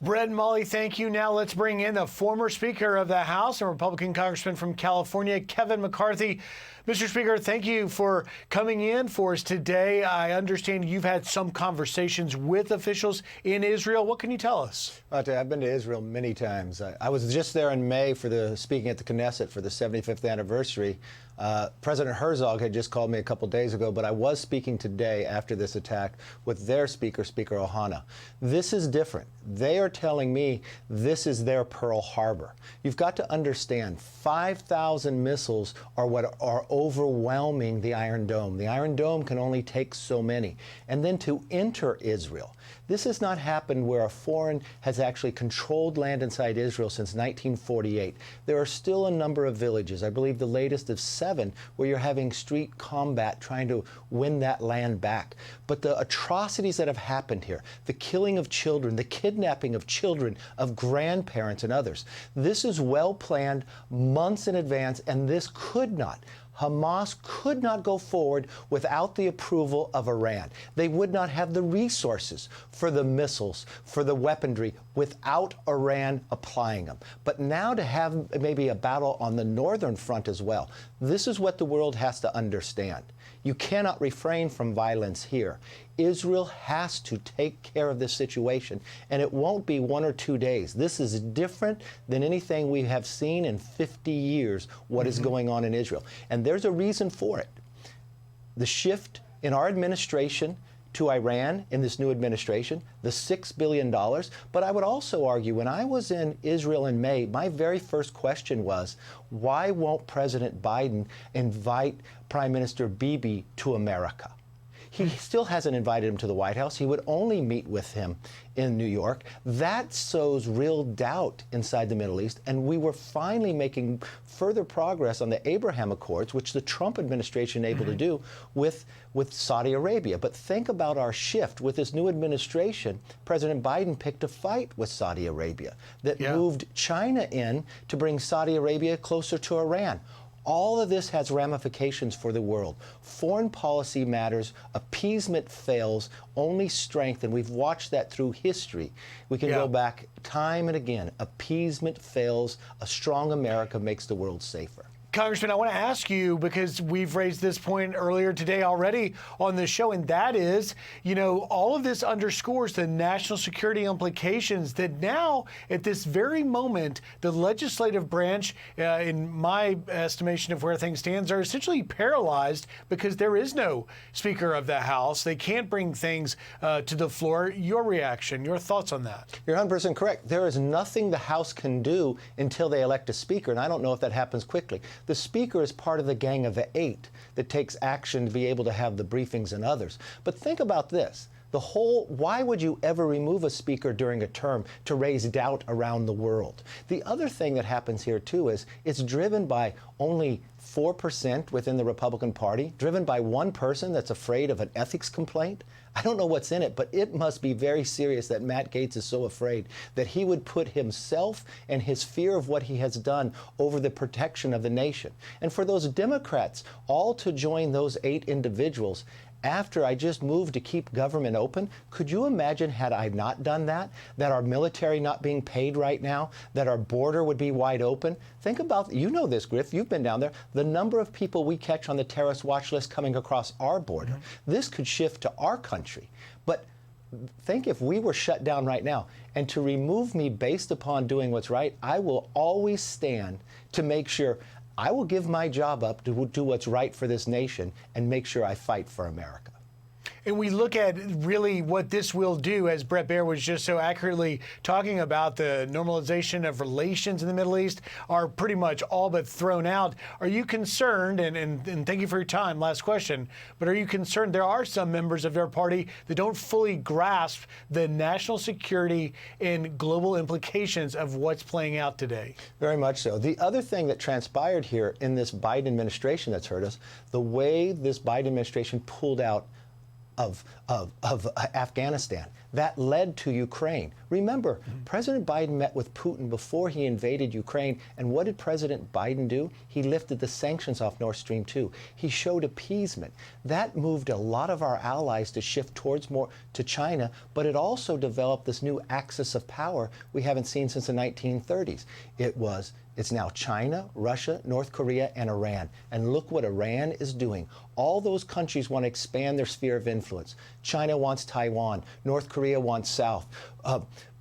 Brett and Molly, thank you. Now let's bring in the former Speaker of the House and Republican Congressman from California, Kevin McCarthy. Mr. Speaker, thank you for coming in for us today. I understand you've had some conversations with officials in Israel. What can you tell us? I've been to Israel many times. I was just there in May for speaking at the Knesset for the 75th anniversary. President Herzog had just called me a couple days ago, but I was speaking today after this attack with their Speaker, Speaker Ohana. This is different. They are telling me this is their Pearl Harbor. You've got to understand, 5,000 missiles are what are overwhelming the Iron Dome. The Iron Dome can only take so many. And then to enter Israel. This has not happened where a foreign has actually controlled land inside Israel since 1948. There are still a number of villages, I believe the latest of 7, where you're having street combat trying to win that land back. But the atrocities that have happened here, the killing of children, the kidnapping of children, of grandparents and others, this is well planned months in advance, and this could not. Hamas could not go forward without the approval of Iran. They would not have the resources for the missiles, for the weaponry, without Iran applying them. But now to have maybe a battle on the northern front as well, this is what the world has to understand. You cannot refrain from violence here. Israel has to take care of this situation, and it won't be 1 or 2 days. This is different than anything we have seen in 50 years, what is going on in Israel. And there's a reason for it. The shift in our administration to Iran in this new administration, the $6 billion. But I would also argue, when I was in Israel in May, my very first question was, why won't President Biden invite Prime Minister Bibi to America? He still hasn't invited him to the White House. He would only meet with him in New York. That sows real doubt inside the Middle East. And we were finally making further progress on the Abraham Accords, which the Trump administration able to do with Saudi Arabia. But think about our shift. With this new administration, President Biden picked a fight with Saudi Arabia that moved China in to bring Saudi Arabia closer to Iran. All of this has ramifications for the world. Foreign policy matters, appeasement fails, only strength, and we've watched that through history. We can go back time and again. Appeasement fails, a strong America makes the world safer. Congressman, I want to ask you, because we've raised this point earlier today already on the show, and that is, you know, all of this underscores the national security implications that now, at this very moment, the legislative branch, in my estimation of where things stand, are essentially paralyzed because there is no Speaker of the House. They can't bring things to the floor. Your reaction, your thoughts on that? You're 100% correct. There is nothing the House can do until they elect a Speaker, and I don't know if that happens quickly. The Speaker is part of the gang of the 8 that takes action to be able to have the briefings and others. But think about this. Why would you ever remove a Speaker during a term to raise doubt around the world? The other thing that happens here, too, is it's driven by only 4% within the Republican Party, driven by one person that's afraid of an ethics complaint. I don't know what's in it, but it must be very serious that Matt Gaetz is so afraid that he would put himself and his fear of what he has done over the protection of the nation. And for those Democrats all to join those 8 individuals after I just moved to keep government open, could you imagine, had I not done that our military not being paid right now, that our border would be wide open? Think about, you know this, Griff, you've been down there, the number of people we catch on the terrorist watch list coming across our border. This could shift to our country. But think if we were shut down right now, and to remove me based upon doing what's right, I will always stand to make sure I will give my job up to do what's right for this nation and make sure I fight for America. And we look at really what this will do, as Brett Baer was just so accurately talking about, the normalization of relations in the Middle East are pretty much all but thrown out. Are you concerned, and thank you for your time, last question, but are you concerned there are some members of their party that don't fully grasp the national security and global implications of what's playing out today? Very much so. The other thing that transpired here in this Biden administration that's hurt us, the way this Biden administration pulled out of Afghanistan. That led to Ukraine. Remember, President Biden met with Putin before he invaded Ukraine, and what did President Biden do? He lifted the sanctions off Nord Stream 2. He showed appeasement. That moved a lot of our allies to shift towards more to China, but it also developed this new axis of power we haven't seen since the 1930s. It's now China, Russia, North Korea, and Iran. And look what Iran is doing. All those countries want to expand their sphere of influence. China wants Taiwan. North Korea wants South.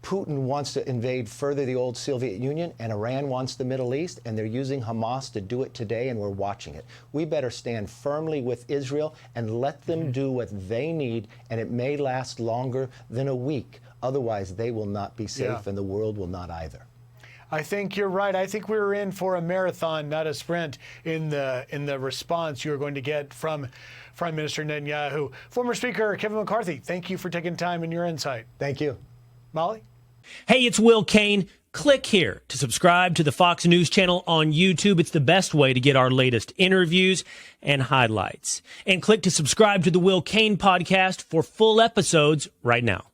Putin wants to invade further the old Soviet Union, and Iran wants the Middle East, and they're using Hamas to do it today, and we're watching it. We better stand firmly with Israel and let them do what they need, and it may last longer than a week. Otherwise, they will not be safe, and the world will not either. I think you're right. I think we're in for a marathon, not a sprint, in the response you're going to get from Prime Minister Netanyahu. Former Speaker Kevin McCarthy, thank you for taking time and your insight. Thank you. Molly? Hey, it's Will Kane. Click here to subscribe to the Fox News channel on YouTube. It's the best way to get our latest interviews and highlights. And click to subscribe to the Will Kane podcast for full episodes right now.